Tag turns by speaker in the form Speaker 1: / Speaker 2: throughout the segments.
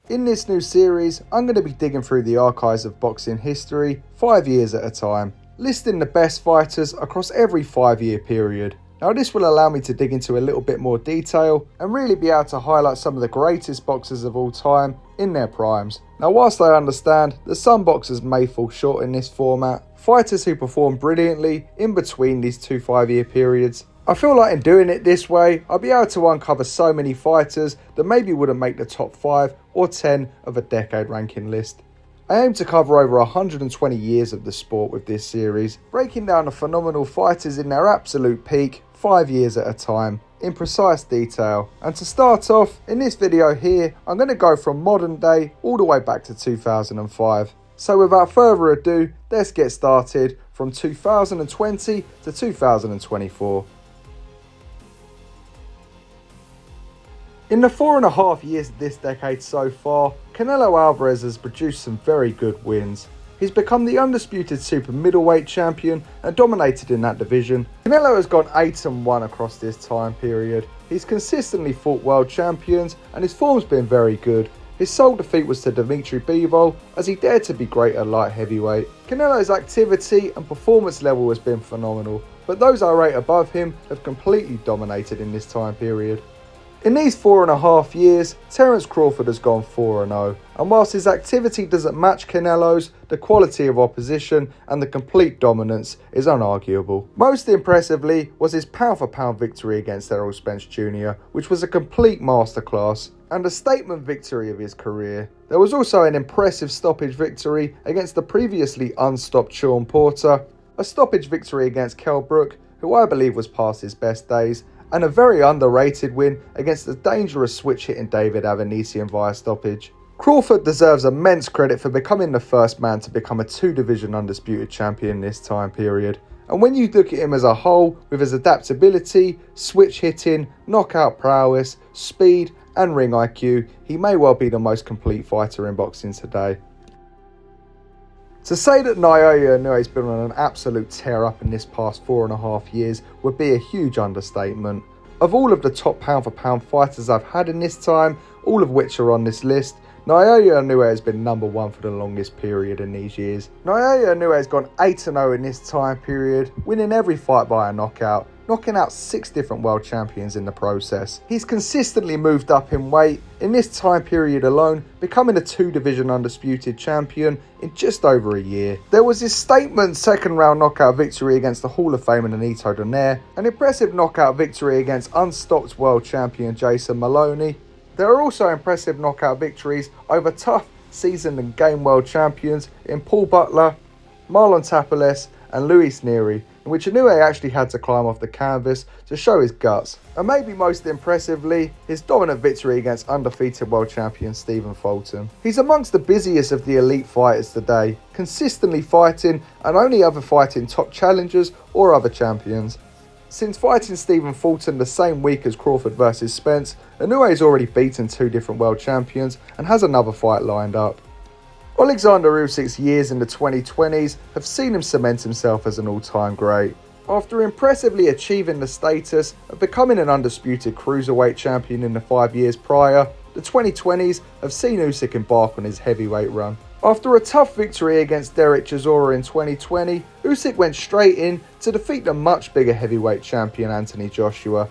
Speaker 1: In this new series, I'm going to be digging through the archives of boxing history 5 years at a time, listing the best fighters across every 5-year period. Now this will allow me to dig into a little bit more detail and really be able to highlight some of the greatest boxers of all time in their primes. Now whilst I understand that some boxers may fall short in this format, fighters who perform brilliantly in between these two 5-year periods, I feel like in doing it this way, I'll be able to uncover so many fighters that maybe wouldn't make the top 5 or 10 of a decade ranking list. I aim to cover over 120 years of the sport with this series, breaking down the phenomenal fighters in their absolute peak 5 years at a time, in precise detail. And to start off, in this video here, I'm going to go from modern day all the way back to 2005. So without further ado, let's get started from 2020 to 2024. In the 4.5 years of this decade so far, Canelo Alvarez has produced some very good wins. He's become the undisputed super middleweight champion and dominated in that division. Canelo has gone 8-1 across this time period. He's consistently fought world champions and his form's been very good. His sole defeat was to Dimitri Bivol as he dared to be great at light heavyweight. Canelo's activity and performance level has been phenomenal, but those I rate above him have completely dominated in this time period. In these 4.5 years, Terence Crawford has gone 4-0, and whilst his activity doesn't match Canelo's, the quality of opposition and the complete dominance is unarguable. Most impressively was his pound-for-pound victory against Errol Spence Jr., which was a complete masterclass and a statement victory of his career. There was also an impressive stoppage victory against the previously unstopped Sean Porter, a stoppage victory against Kell Brook, who I believe was past his best days, and a very underrated win against the dangerous switch-hitting David Avanesian via stoppage. Crawford deserves immense credit for becoming the first man to become a 2-division undisputed champion in this time period. And when you look at him as a whole, with his adaptability, switch-hitting, knockout prowess, speed and ring IQ, he may well be the most complete fighter in boxing today. To say that Naoya Inoue been on an absolute tear up in this past 4.5 years would be a huge understatement. Of all of the top pound for pound fighters I've had in this time, all of which are on this list, Naoya Inoue has been number 1 for the longest period in these years. Naoya Inoue has gone 8-0 in this time period, winning every fight by a knockout, knocking out 6 different world champions in the process. He's consistently moved up in weight, in this time period alone, becoming a 2-division undisputed champion in just over a year. There was his statement second round knockout victory against the Hall of Famer Nonito Donaire, an impressive knockout victory against unstopped world champion Jason Maloney. There are also impressive knockout victories over tough, seasoned and game world champions in Paul Butler, Marlon Tapales and Luis Nery, in which Inoue actually had to climb off the canvas to show his guts. And maybe most impressively, his dominant victory against undefeated world champion Stephen Fulton. He's amongst the busiest of the elite fighters today, consistently fighting and only ever fighting top challengers or other champions. Since fighting Stephen Fulton the same week as Crawford versus Spence, Inoue has already beaten 2 different world champions and has another fight lined up. Alexander Usyk's years in the 2020s have seen him cement himself as an all-time great. After impressively achieving the status of becoming an undisputed cruiserweight champion in the 5 years prior, the 2020s have seen Usyk embark on his heavyweight run. After a tough victory against Derek Chisora in 2020, Usyk went straight in to defeat the much bigger heavyweight champion Anthony Joshua.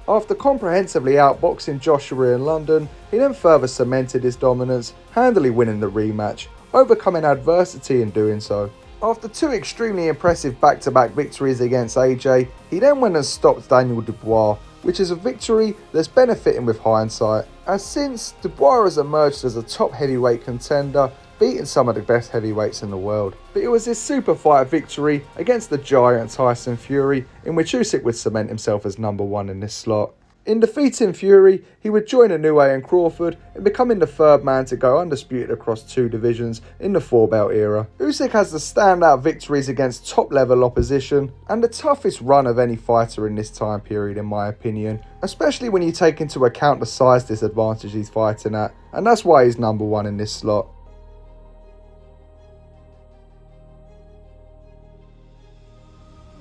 Speaker 1: After comprehensively outboxing Joshua in London, he then further cemented his dominance, handily winning the rematch, overcoming adversity in doing so. After 2 extremely impressive back-to-back victories against AJ, he then went and stopped Daniel Dubois, which is a victory that's benefiting with hindsight, as since Dubois has emerged as a top heavyweight contender, beating some of the best heavyweights in the world. But it was his super fight victory against the giant Tyson Fury in which Usyk would cement himself as number 1 in this slot. In defeating Fury, he would join Inoue and Crawford in becoming the 3rd man to go undisputed across 2 divisions in the 4-belt era. Usyk has the standout victories against top-level opposition and the toughest run of any fighter in this time period in my opinion, especially when you take into account the size disadvantage he's fighting at, and that's why he's number 1 in this slot.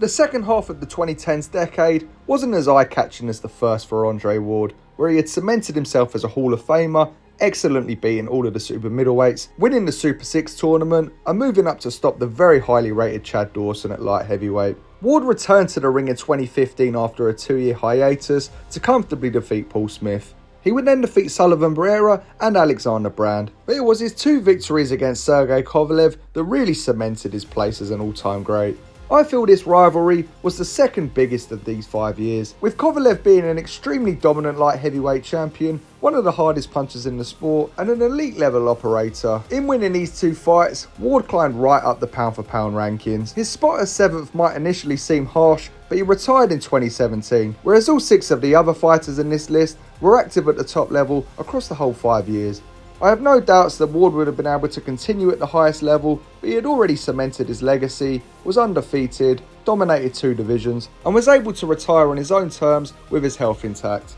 Speaker 1: The second half of the 2010s decade wasn't as eye-catching as the first for Andre Ward, where he had cemented himself as a Hall of Famer excellently beating all of the super middleweights, winning the Super 6 tournament, and moving up to stop the very highly rated Chad Dawson at light heavyweight. Ward returned to the ring in 2015 after a 2-year hiatus to comfortably defeat Paul Smith. He would then defeat Sullivan Barrera and Alexander Brand, but it was his 2 victories against Sergey Kovalev that really cemented his place as an all-time great. I feel this rivalry was the second biggest of these 5 years, with Kovalev being an extremely dominant light heavyweight champion, one of the hardest punchers in the sport, and an elite level operator. In winning these 2 fights, Ward climbed right up the pound for pound rankings. His spot as 7th might initially seem harsh, but he retired in 2017, whereas all 6 of the other fighters in this list were active at the top level across the whole 5 years. I have no doubts that Ward would have been able to continue at the highest level, but he had already cemented his legacy, was undefeated, dominated 2 divisions, and was able to retire on his own terms with his health intact.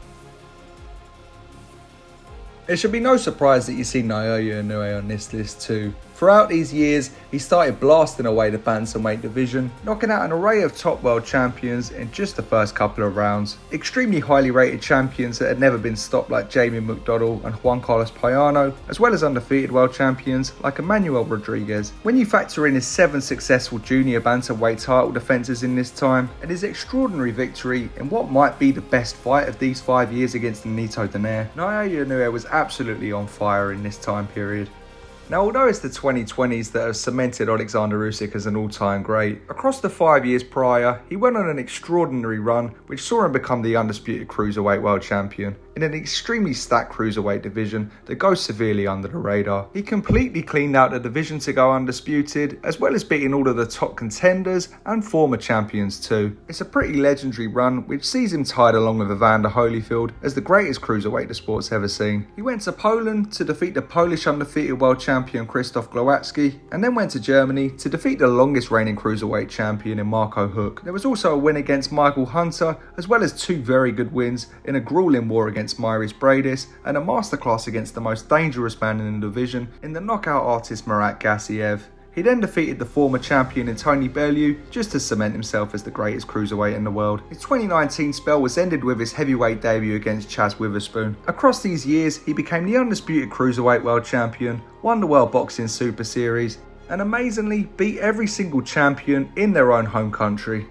Speaker 1: It should be no surprise that you see Naoya Inoue on this list too. Throughout these years, he started blasting away the bantamweight division, knocking out an array of top world champions in just the first couple of rounds. Extremely highly rated champions that had never been stopped like Jamie McDonnell and Juan Carlos Payano, as well as undefeated world champions like Emmanuel Rodriguez. When you factor in his 7 successful junior bantamweight title defences in this time, and his extraordinary victory in what might be the best fight of these 5 years against Nonito Donaire, Naoya Inoue was absolutely on fire in this time period. Now, although it's the 2020s that have cemented Alexander Usyk as an all-time great, across the 5 years prior, he went on an extraordinary run which saw him become the undisputed cruiserweight world champion in an extremely stacked cruiserweight division that goes severely under the radar. He completely cleaned out the division to go undisputed, as well as beating all of the top contenders and former champions too. It's a pretty legendary run which sees him tied along with Evander Holyfield as the greatest cruiserweight the sport's ever seen. He went to Poland to defeat the Polish undefeated world champion Krzysztof Glowacki, and then went to Germany to defeat the longest reigning cruiserweight champion in Marco Huck. There was also a win against Michael Hunter, as well as 2 very good wins in a grueling war against Myris Bradis and a masterclass against the most dangerous man in the division in the knockout artist Marat Gassiev. He then defeated the former champion in Tony Bellew just to cement himself as the greatest cruiserweight in the world. His 2019 spell was ended with his heavyweight debut against Chaz Witherspoon. Across these years, he became the undisputed cruiserweight world champion, won the World Boxing Super Series, and amazingly beat every single champion in their own home country.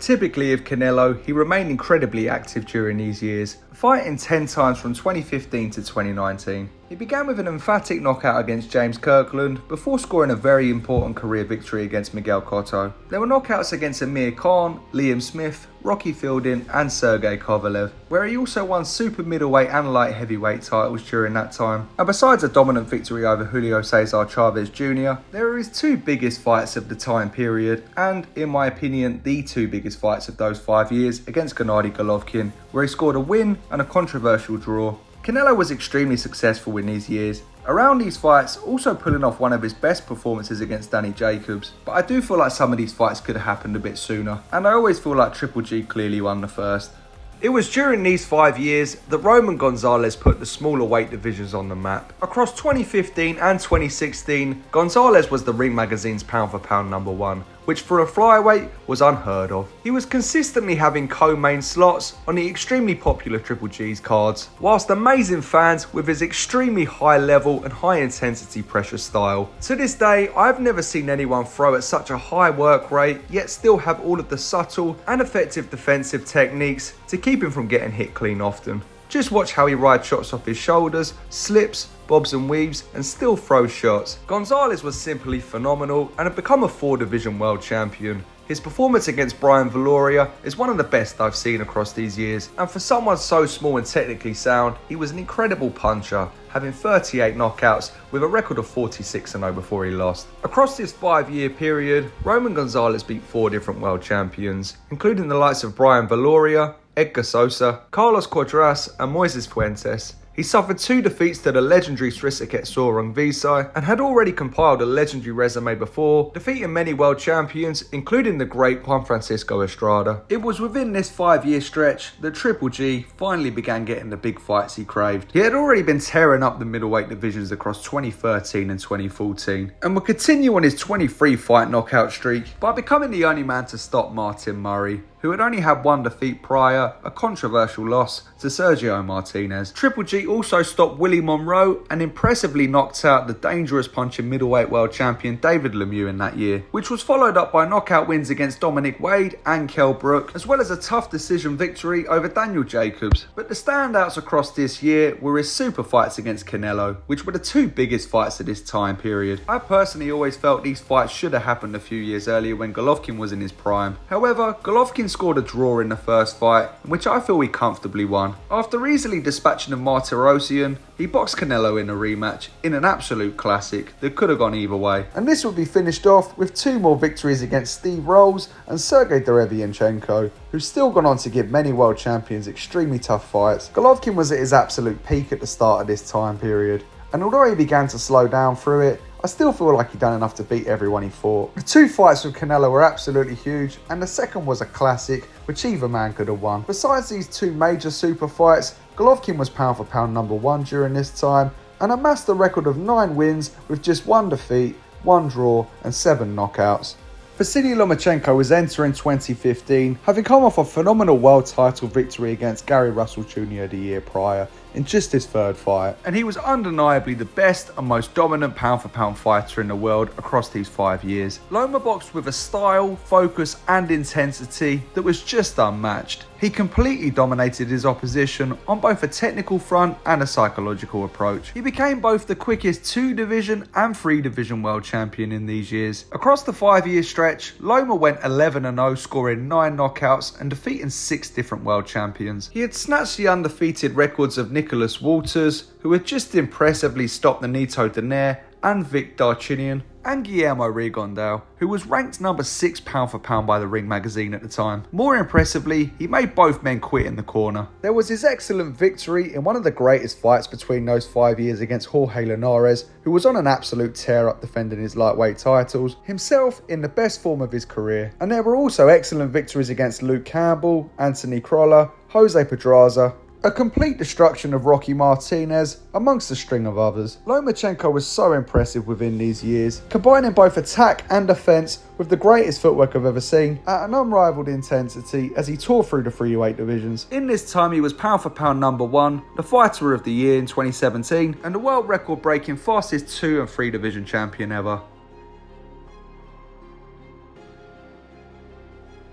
Speaker 1: Typically of Canelo, he remained incredibly active during these years, fighting 10 times from 2015 to 2019. He began with an emphatic knockout against James Kirkland before scoring a very important career victory against Miguel Cotto. There were knockouts against Amir Khan, Liam Smith, Rocky Fielding and Sergey Kovalev, where he also won super middleweight and light heavyweight titles during that time. And besides a dominant victory over Julio Cesar Chavez Jr., there are his 2 biggest fights of the time period, and in my opinion, the 2 biggest fights of those 5 years against Gennady Golovkin, where he scored a win and a controversial draw. Canelo was extremely successful in these years, around these fights also pulling off one of his best performances against Danny Jacobs, but I do feel like some of these fights could have happened a bit sooner, and I always feel like Triple G clearly won the first. It was during these 5 years that Roman Gonzalez put the smaller weight divisions on the map. Across 2015 and 2016, Gonzalez was the Ring Magazine's pound for pound #1, which for a flyweight was unheard of. He was consistently having co-main slots on the extremely popular Triple G's cards, whilst amazing fans with his extremely high level and high intensity pressure style. To this day, I've never seen anyone throw at such a high work rate, yet still have all of the subtle and effective defensive techniques to keep him from getting hit clean often. Just watch how he rides shots off his shoulders, slips, bobs and weaves, and still throws shots. Gonzalez was simply phenomenal and had become a 4-division world champion. His performance against Brian Valoria is one of the best I've seen across these years, and for someone so small and technically sound, he was an incredible puncher, having 38 knockouts with a record of 46-0 before he lost. Across this 5-year period, Roman Gonzalez beat 4 different world champions, including the likes of Brian Valoria, Edgar Sosa, Carlos Cuadras and Moises Fuentes. He suffered 2 defeats to the legendary Srisaket Sorong Visai and had already compiled a legendary resume before, defeating many world champions, including the great Juan Francisco Estrada. It was within this 5-year stretch that Triple G finally began getting the big fights he craved. He had already been tearing up the middleweight divisions across 2013 and 2014, and would continue on his 23-fight knockout streak by becoming the only man to stop Martin Murray, who who had only had one defeat prior, a controversial loss to Sergio Martinez. Triple G also stopped Willie Monroe and impressively knocked out the dangerous punching middleweight world champion David Lemieux in that year, which was followed up by knockout wins against Dominic Wade and Kell Brook, as well as a tough decision victory over Daniel Jacobs. But the standouts across this year were his super fights against Canelo, which were the two biggest fights of this time period. I personally always felt these fights should have happened a few years earlier when Golovkin was in his prime. However, Golovkin scored a draw in the first fight, in which I feel he comfortably won. After easily dispatching of Martirosyan, he boxed Canelo in a rematch in an absolute classic that could have gone either way. And this would be finished off with two more victories against Steve Rolls and Sergey Derevianchenko, who's still gone on to give many world champions extremely tough fights. Golovkin was at his absolute peak at the start of this time period, and although he began to slow down through it, I still feel like he done enough to beat everyone he fought. The two fights with Canelo were absolutely huge, and the second was a classic, which either man could have won. Besides these two major super fights, Golovkin was pound for pound number one during this time, and amassed a record of 9 wins with just 1 defeat, 1 draw and 7 knockouts. Vasily Lomachenko was entering 2015, having come off a phenomenal world title victory against Gary Russell Jr. the year prior in just his third fight, and he was undeniably the best and most dominant pound for pound fighter in the world across these 5 years. Loma boxed with a style, focus and intensity that was just unmatched. He completely dominated his opposition on both a technical front and a psychological approach. He became both the quickest 2 division and 3 division world champion in these years. Across the 5-year stretch, Loma went 11-0, scoring 9 knockouts and defeating 6 different world champions. He had snatched the undefeated records of Nicholas Walters, who had just impressively stopped Nonito Donaire and Vic Darchinyan, and Guillermo Rigondeaux, who was ranked number 6 pound for pound by the Ring magazine at the time. More impressively, he made both men quit in the corner. There was his excellent victory in one of the greatest fights between those 5 years against Jorge Linares, who was on an absolute tear-up defending his lightweight titles, himself in the best form of his career. And there were also excellent victories against Luke Campbell, Anthony Crolla, Jose Pedraza, a complete destruction of Rocky Martinez, amongst a string of others. Lomachenko was so impressive within these years, combining both attack and defence with the greatest footwork I've ever seen at an unrivaled intensity as he tore through the 3-weight divisions. In this time he was pound for pound number 1, the fighter of the year in 2017, and the world record breaking fastest 2 and 3 division champion ever.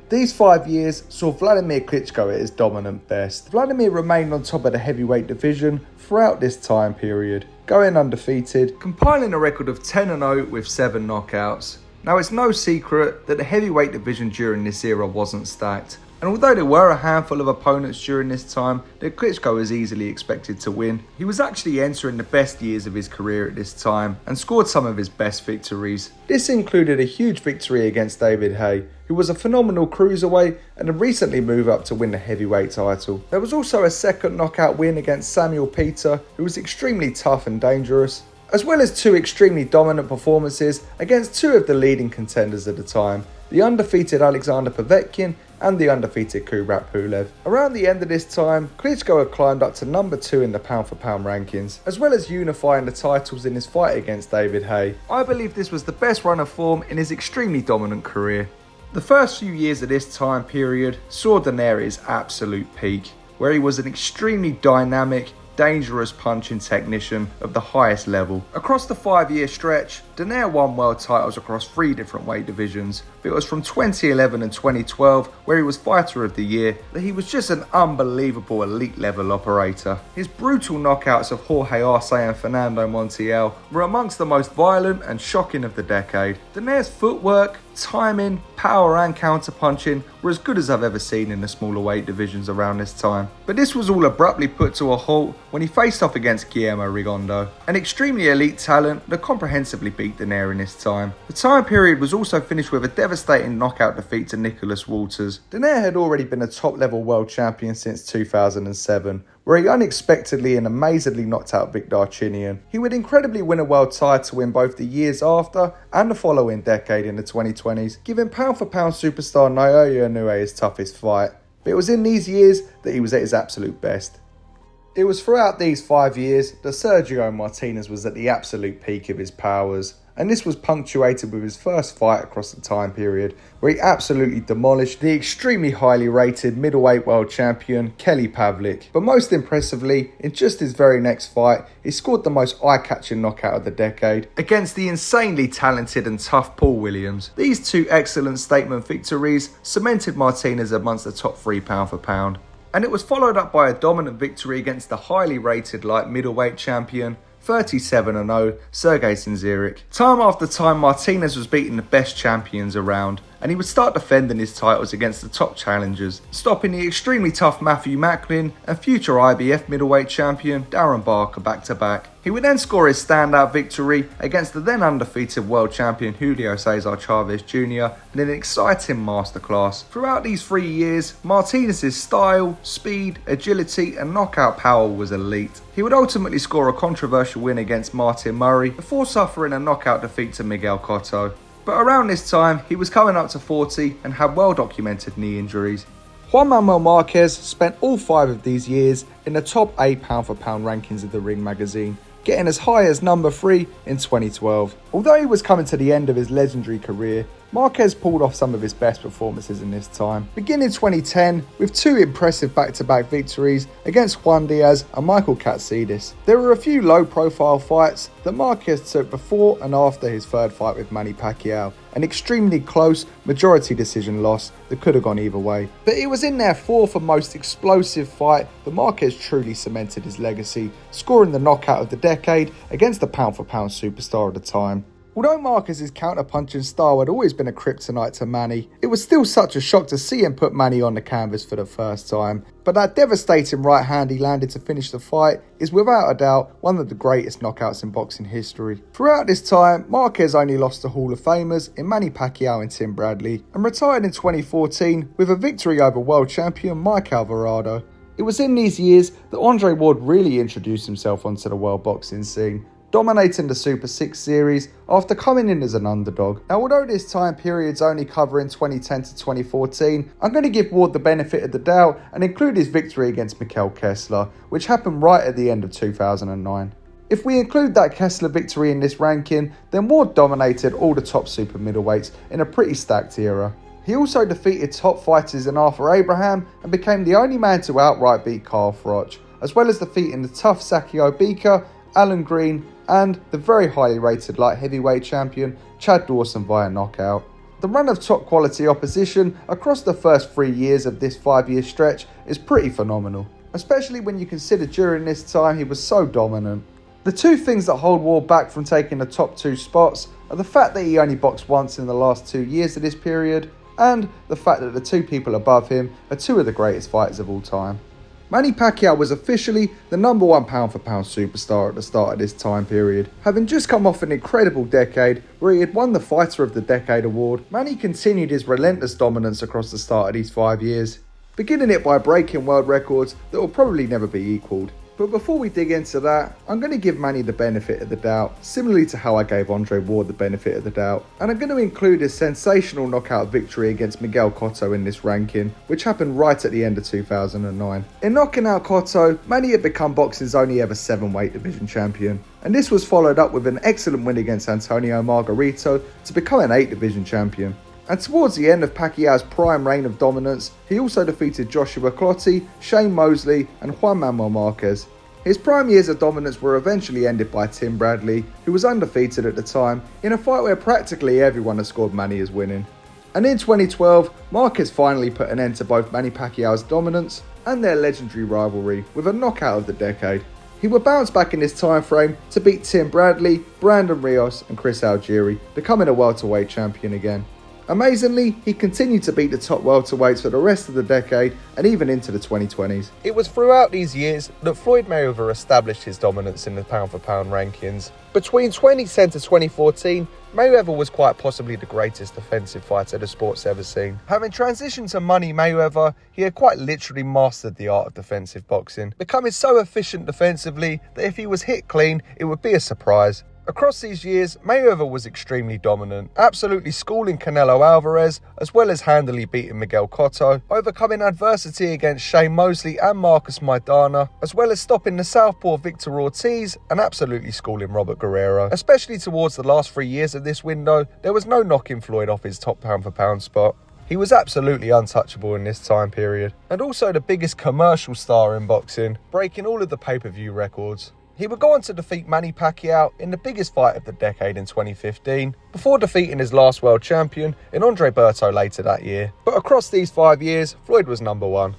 Speaker 1: These 5 years saw Vladimir Klitschko at his dominant best. Vladimir remained on top of the heavyweight division throughout this time period, going undefeated, compiling a record of 10-0 with 7 knockouts. Now it's no secret that the heavyweight division during this era wasn't stacked, and although there were a handful of opponents during this time that Klitschko was easily expected to win, he was actually entering the best years of his career at this time and scored some of his best victories. This included a huge victory against David Haye, who was a phenomenal cruiserweight and had recently moved up to win the heavyweight title. There was also a second knockout win against Samuel Peter, who was extremely tough and dangerous, as well as 2 extremely dominant performances against 2 of the leading contenders at the time, the undefeated Alexander Povetkin and the undefeated Kubrat Pulev. Around the end of this time, Klitschko had climbed up to number 2 in the pound for pound rankings, as well as unifying the titles in his fight against David Haye. I believe this was the best run of form in his extremely dominant career. The first few years of this time period saw Donaire at his absolute peak, where he was an extremely dynamic, dangerous punching technician of the highest level. Across the 5-year stretch, Donaire won world titles across 3 different weight divisions, but it was from 2011 and 2012, where he was fighter of the year, that he was just an unbelievable elite level operator. His brutal knockouts of Jorge Arce and Fernando Montiel were amongst the most violent and shocking of the decade. Donaire's footwork, timing, power and counter-punching were as good as I've ever seen in the smaller weight divisions around this time. But this was all abruptly put to a halt when he faced off against Guillermo Rigondeaux, an extremely elite talent that comprehensively beat Donaire in this time. The time period was also finished with a devastating knockout defeat to Nicholas Walters. Donaire had already been a top-level world champion since 2007, where he unexpectedly and amazingly knocked out Vic Darchinyan. He would incredibly win a world title in both the years after and the following decade in the 2020s, giving pound-for-pound superstar Naoya Inoue his toughest fight. But it was in these years that he was at his absolute best. It was throughout these 5 years that Sergio Martinez was at the absolute peak of his powers, and this was punctuated with his first fight across the time period, where he absolutely demolished the extremely highly rated middleweight world champion Kelly Pavlik. But most impressively, in just his very next fight, he scored the most eye-catching knockout of the decade against the insanely talented and tough Paul Williams. These two excellent statement victories cemented Martinez amongst the top 3 pound for pound. And it was followed up by a dominant victory against the highly rated light middleweight champion, 37-0, Sergey Sinziric. Time after time, Martinez was beating the best champions around, and he would start defending his titles against the top challengers, stopping the extremely tough Matthew Macklin and future IBF middleweight champion Darren Barker back-to-back. He would then score his standout victory against the then undefeated world champion Julio Cesar Chavez Jr. in an exciting masterclass. Throughout these 3 years, Martinez's style, speed, agility and knockout power was elite. He would ultimately score a controversial win against Martin Murray before suffering a knockout defeat to Miguel Cotto. But around this time, he was coming up to 40 and had well-documented knee injuries. Juan Manuel Marquez spent all 5 of these years in the top 8 pound for pound rankings of the Ring magazine, getting as high as number 3 in 2012. Although he was coming to the end of his legendary career, Marquez pulled off some of his best performances in this time, beginning 2010 with 2 impressive back-to-back victories against Juan Diaz and Michael Katsidis. There were a few low-profile fights that Marquez took before and after his third fight with Manny Pacquiao, an extremely close majority decision loss that could have gone either way. But it was in their 4th and most explosive fight that Marquez truly cemented his legacy, scoring the knockout of the decade against the pound-for-pound superstar of the time. Although Marquez's counter-punching style had always been a kryptonite to Manny, it was still such a shock to see him put Manny on the canvas for the first time. But that devastating right hand he landed to finish the fight is without a doubt one of the greatest knockouts in boxing history. Throughout this time, Marquez only lost to Hall of Famers in Manny Pacquiao and Tim Bradley, and retired in 2014 with a victory over world champion Mike Alvarado. It was in these years that Andre Ward really introduced himself onto the world boxing scene, dominating the Super 6 series after coming in as an underdog. Now, although this time period's only covering 2010 to 2014, I'm going to give Ward the benefit of the doubt and include his victory against Mikkel Kessler, which happened right at the end of 2009. If we include that Kessler victory in this ranking, then Ward dominated all the top super middleweights in a pretty stacked era. He also defeated top fighters in Arthur Abraham and became the only man to outright beat Carl Froch, as well as defeating the tough Sakio Bika, Alan Green, and the very highly rated light heavyweight champion Chad Dawson via knockout. The run of top quality opposition across the first 3 years of this 5-year stretch is pretty phenomenal, especially when you consider during this time he was so dominant. The 2 things that hold Ward back from taking the top 2 spots are the fact that he only boxed once in the last 2 years of this period, and the fact that the 2 people above him are 2 of the greatest fighters of all time. Manny Pacquiao was officially the number 1 pound for pound superstar at the start of this time period. Having just come off an incredible decade where he had won the Fighter of the Decade award, Manny continued his relentless dominance across the start of these 5 years, beginning it by breaking world records that will probably never be equalled. But before we dig into that, I'm going to give Manny the benefit of the doubt, similarly to how I gave Andre Ward the benefit of the doubt. And I'm going to include his sensational knockout victory against Miguel Cotto in this ranking, which happened right at the end of 2009. In knocking out Cotto, Manny had become boxing's only ever 7-weight division champion. And this was followed up with an excellent win against Antonio Margarito to become an 8 division champion. And towards the end of Pacquiao's prime reign of dominance, he also defeated Joshua Clottey, Shane Mosley and Juan Manuel Marquez. His prime years of dominance were eventually ended by Tim Bradley, who was undefeated at the time, in a fight where practically everyone had scored Manny as winning. And in 2012, Marquez finally put an end to both Manny Pacquiao's dominance and their legendary rivalry with a knockout of the decade. He would bounce back in this time frame to beat Tim Bradley, Brandon Rios and Chris Algieri, becoming a welterweight champion again. Amazingly, he continued to beat the top welterweights for the rest of the decade and even into the 2020s. It was throughout these years that Floyd Mayweather established his dominance in the pound-for-pound rankings. Between 2010 to 2014, Mayweather was quite possibly the greatest defensive fighter the sport's ever seen. Having transitioned to Money Mayweather, he had quite literally mastered the art of defensive boxing, becoming so efficient defensively that if he was hit clean, it would be a surprise. Across these years, Mayweather was extremely dominant, absolutely schooling Canelo Alvarez, as well as handily beating Miguel Cotto, overcoming adversity against Shane Mosley and Marcus Maidana, as well as stopping the southpaw Victor Ortiz and absolutely schooling Robert Guerrero. Especially towards the last 3 years of this window, there was no knocking Floyd off his top pound-for-pound spot. He was absolutely untouchable in this time period, and also the biggest commercial star in boxing, breaking all of the pay-per-view records. He would go on to defeat Manny Pacquiao in the biggest fight of the decade in 2015, before defeating his last world champion in Andre Berto later that year. But across these 5 years, Floyd was number one.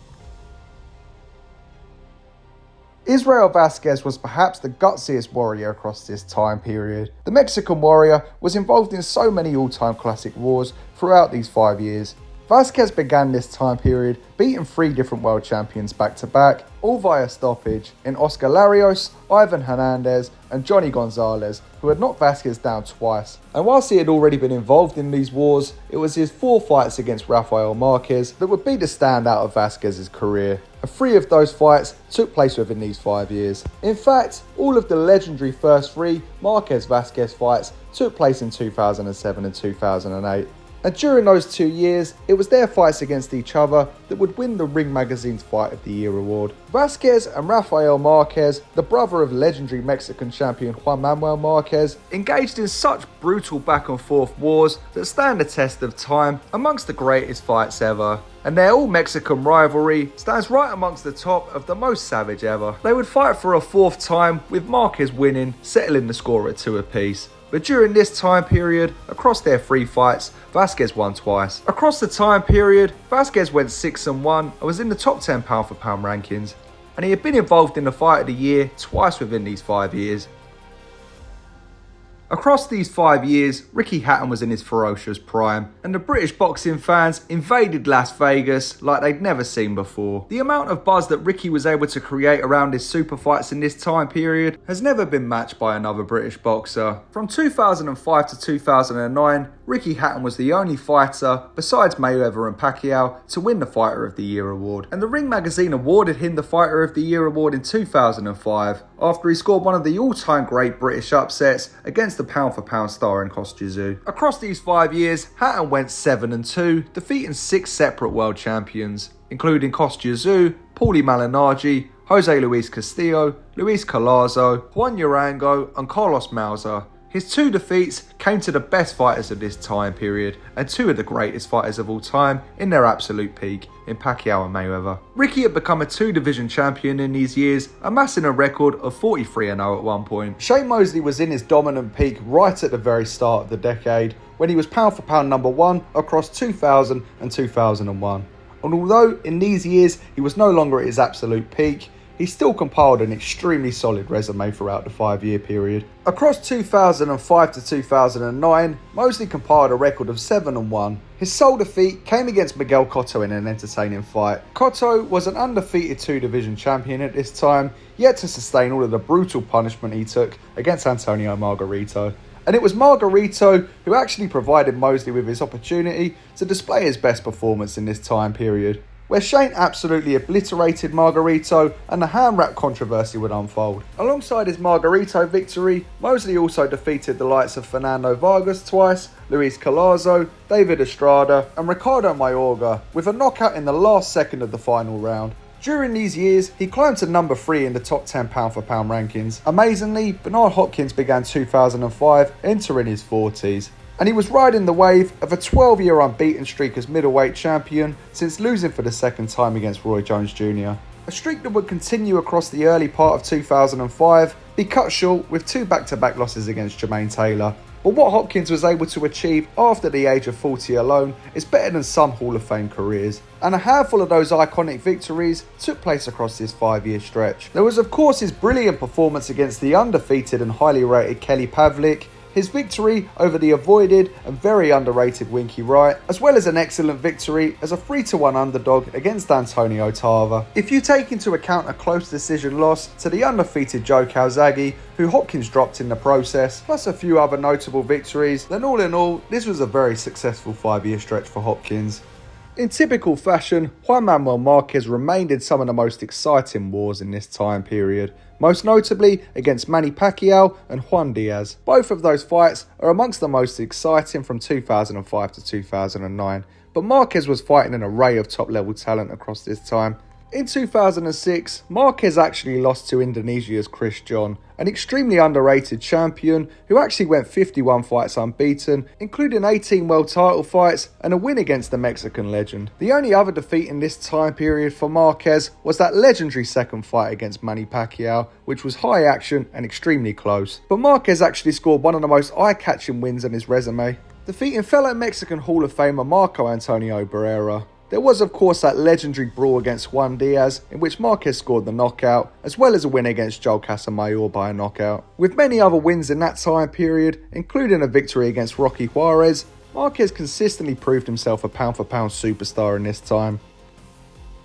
Speaker 1: Israel Vazquez was perhaps the gutsiest warrior across this time period. The Mexican warrior was involved in so many all-time classic wars throughout these 5 years. Vazquez began this time period beating 3 different world champions back-to-back, all via stoppage, in Oscar Larios, Ivan Hernandez and Johnny Gonzalez, who had knocked Vazquez down twice. And whilst he had already been involved in these wars, it was his 4 fights against Rafael Marquez that would be the standout of Vazquez's career. And 3 of those fights took place within these 5 years. In fact, all of the legendary first 3 Marquez-Vazquez fights took place in 2007 and 2008. And during those 2 years, it was their fights against each other that would win the Ring Magazine's Fight of the Year award. Vazquez and Rafael Marquez, the brother of legendary Mexican champion Juan Manuel Marquez, engaged in such brutal back and forth wars that stand the test of time amongst the greatest fights ever. And their all-Mexican rivalry stands right amongst the top of the most savage ever. They would fight for a 4th time, with Marquez winning, settling the score at 2 apiece. But during this time period, across their 3 fights, Vazquez won twice. Across the time period, Vazquez went 6-1 and was in the top 10 pound-for-pound rankings. And he had been involved in the Fight of the Year twice within these 5 years. Across these 5 years, Ricky Hatton was in his ferocious prime, and the British boxing fans invaded Las Vegas like they'd never seen before. The amount of buzz that Ricky was able to create around his super fights in this time period has never been matched by another British boxer. From 2005 to 2009, Ricky Hatton was the only fighter, besides Mayweather and Pacquiao, to win the Fighter of the Year award. And the Ring Magazine awarded him the Fighter of the Year award in 2005, after he scored one of the all-time great British upsets against the pound-for-pound star in Kostya. Across these 5 years, Hatton went 7-2, defeating 6 separate world champions, including Kostya, Paulie Malignaggi, Jose Luis Castillo, Luis Collazo, Juan Urango and Carlos Mauser. His 2 defeats came to the best fighters of this time period, and 2 of the greatest fighters of all time in their absolute peak, in Pacquiao and Mayweather. Ricky had become a 2-division champion in these years, amassing a record of 43-0 at one point. Shane Mosley was in his dominant peak right at the very start of the decade, when he was pound-for-pound number 1 across 2000 and 2001. And although in these years he was no longer at his absolute peak, he still compiled an extremely solid resume throughout the 5-year period. Across 2005 to 2009, Mosley compiled a record of 7-1. His sole defeat came against Miguel Cotto in an entertaining fight. Cotto was an undefeated 2-division champion at this time, yet to sustain all of the brutal punishment he took against Antonio Margarito. And it was Margarito who actually provided Mosley with his opportunity to display his best performance in this time period, where Shane absolutely obliterated Margarito and the hand wrap controversy would unfold. Alongside his Margarito victory, Mosley also defeated the likes of Fernando Vargas twice, Luis Collazo, David Estrada and Ricardo Mayorga, with a knockout in the last second of the final round. During these years, he climbed to number 3 in the top 10 pound-for-pound rankings. Amazingly, Bernard Hopkins began 2005, entering his 40s. And he was riding the wave of a 12-year unbeaten streak as middleweight champion since losing for the 2nd time against Roy Jones Jr. A streak that would continue across the early part of 2005, be cut short with 2 back-to-back losses against Jermaine Taylor. But what Hopkins was able to achieve after the age of 40 alone is better than some Hall of Fame careers. And a handful of those iconic victories took place across this 5-year stretch. There was of course his brilliant performance against the undefeated and highly rated Kelly Pavlik, his victory over the avoided and very underrated Winky Wright, as well as an excellent victory as a 3-1 underdog against Antonio Tarver. If you take into account a close decision loss to the undefeated Joe Calzaghe, who Hopkins dropped in the process, plus a few other notable victories, then all in all, this was a very successful 5-year stretch for Hopkins. In typical fashion, Juan Manuel Marquez remained in some of the most exciting wars in this time period, most notably against Manny Pacquiao and Juan Diaz. Both of those fights are amongst the most exciting from 2005 to 2009, but Marquez was fighting an array of top-level talent across this time. In 2006, Marquez actually lost to Indonesia's Chris John, an extremely underrated champion who actually went 51 fights unbeaten, including 18 world title fights and a win against the Mexican legend. The only other defeat in this time period for Marquez was that legendary second fight against Manny Pacquiao, which was high action and extremely close. But Marquez actually scored one of the most eye-catching wins on his resume, defeating fellow Mexican Hall of Famer Marco Antonio Barrera. There was of course that legendary brawl against Juan Diaz, in which Marquez scored the knockout, as well as a win against Joel Casamayor by a knockout. With many other wins in that time period, including a victory against Rocky Juarez, Marquez consistently proved himself a pound-for-pound superstar in this time.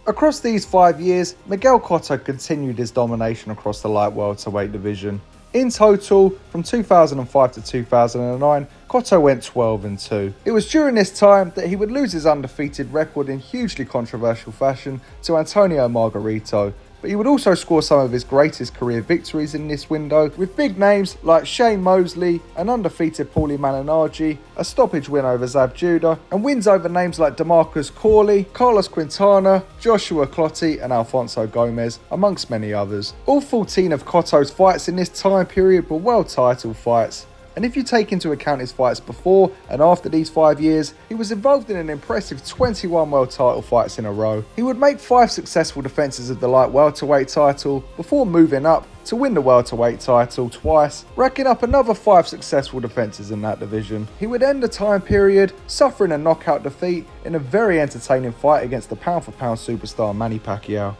Speaker 1: Across these 5 years, Miguel Cotto continued his domination across the light welterweight division. In total, from 2005 to 2009, Cotto went 12-2. It was during this time that he would lose his undefeated record in hugely controversial fashion to Antonio Margarito, but he would also score some of his greatest career victories in this window, with big names like Shane Mosley, an undefeated Paulie Malignaggi, a stoppage win over Zab Judah, and wins over names like DeMarcus Corley, Carlos Quintana, Joshua Clottey and Alfonso Gomez, amongst many others. All 14 of Cotto's fights in this time period were world title fights. And if you take into account his fights before and after these 5 years, he was involved in an impressive 21 world title fights in a row. He would make 5 successful defences of the light welterweight title before moving up to win the welterweight title twice, racking up another 5 successful defences in that division. He would end the time period suffering a knockout defeat in a very entertaining fight against the pound-for-pound superstar Manny Pacquiao.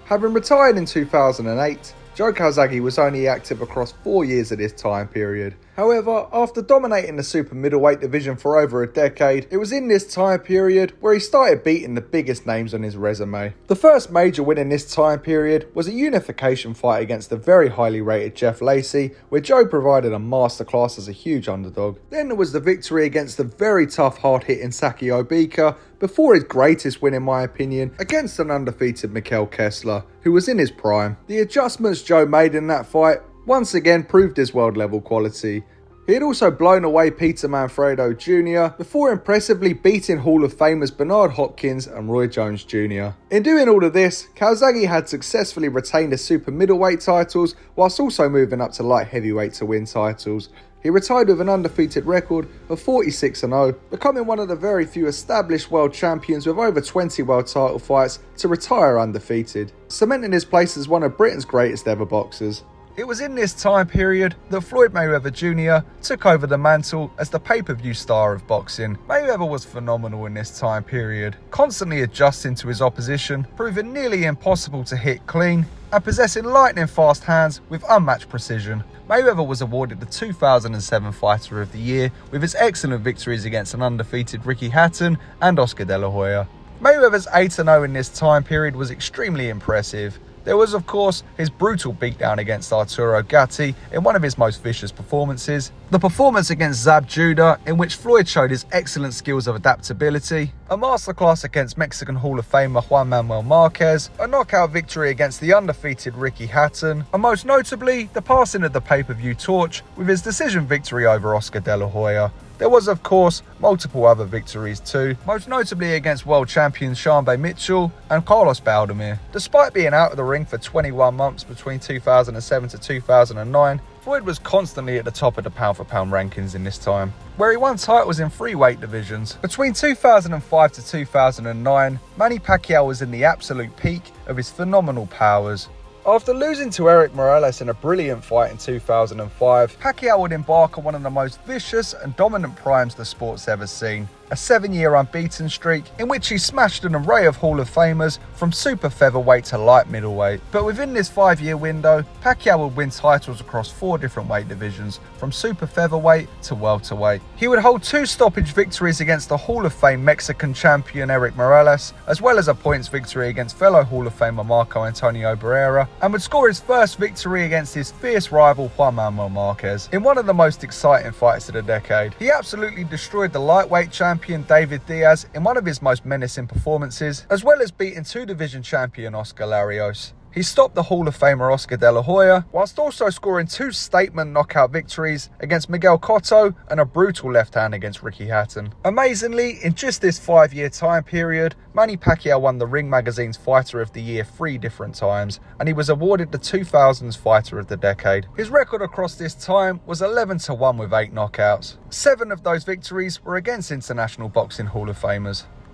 Speaker 1: Having retired in 2008, Joe Calzaghe was only active across 4 years of this time period. However, after dominating the super middleweight division for over a decade, it was in this time period where he started beating the biggest names on his resume. The first major win in this time period was a unification fight against the very highly rated Jeff Lacey, where Joe provided a masterclass as a huge underdog. Then there was the victory against the very tough, hard-hitting Saki Obika, before his greatest win in my opinion, against an undefeated Mikkel Kessler, who was in his prime. The adjustments Joe made in that fight once again proved his world level quality. He had also blown away Peter Manfredo Jr. before impressively beating Hall of Famers Bernard Hopkins and Roy Jones Jr. In doing all of this, Calzaghe had successfully retained the super middleweight titles whilst also moving up to light heavyweight to win titles. He retired with an undefeated record of 46-0, becoming one of the very few established world champions with over 20 world title fights to retire undefeated, cementing his place as one of Britain's greatest ever boxers. It was in this time period that Floyd Mayweather Jr. took over the mantle as the pay-per-view star of boxing. Mayweather was phenomenal in this time period, constantly adjusting to his opposition, proving nearly impossible to hit clean, and possessing lightning-fast hands with unmatched precision. Mayweather was awarded the 2007 Fighter of the Year with his excellent victories against an undefeated Ricky Hatton and Oscar De La Hoya. Mayweather's 8-0 in this time period was extremely impressive. There was, of course, his brutal beatdown against Arturo Gatti in one of his most vicious performances, the performance against Zab Judah in which Floyd showed his excellent skills of adaptability, a masterclass against Mexican Hall of Famer Juan Manuel Marquez, a knockout victory against the undefeated Ricky Hatton, and most notably, the passing of the pay-per-view torch with his decision victory over Oscar De La Hoya. There was, of course, multiple other victories too, most notably against world champions Shambe Mitchell and Carlos Baldemir. Despite being out of the ring for 21 months between 2007 to 2009, Floyd was constantly at the top of the pound-for-pound rankings in this time, where he won titles in 3 weight divisions. Between 2005 to 2009, Manny Pacquiao was in the absolute peak of his phenomenal powers. After losing to Eric Morales in a brilliant fight in 2005, Pacquiao would embark on one of the most vicious and dominant primes the sport's ever seen. A 7-year unbeaten streak in which he smashed an array of Hall of Famers from super featherweight to light middleweight. But within this 5-year window, Pacquiao would win titles across 4 different weight divisions, from super featherweight to welterweight. He would hold 2 stoppage victories against the Hall of Fame Mexican champion Eric Morales, as well as a points victory against fellow Hall of Famer Marco Antonio Barrera, and would score his first victory against his fierce rival Juan Manuel Marquez in one of the most exciting fights of the decade. He absolutely destroyed the lightweight champion champion David Diaz in one of his most menacing performances, as well as beating 2-division champion Oscar Larios. He stopped the Hall of Famer Oscar De La Hoya, whilst also scoring 2 statement knockout victories against Miguel Cotto and a brutal left hand against Ricky Hatton. Amazingly, in just this 5-year time period, Manny Pacquiao won the Ring Magazine's Fighter of the Year 3 different times, and he was awarded the 2000's Fighter of the Decade. His record across this time was 11-1 with 8 knockouts. 7 of those victories were against International Boxing Hall of Famers.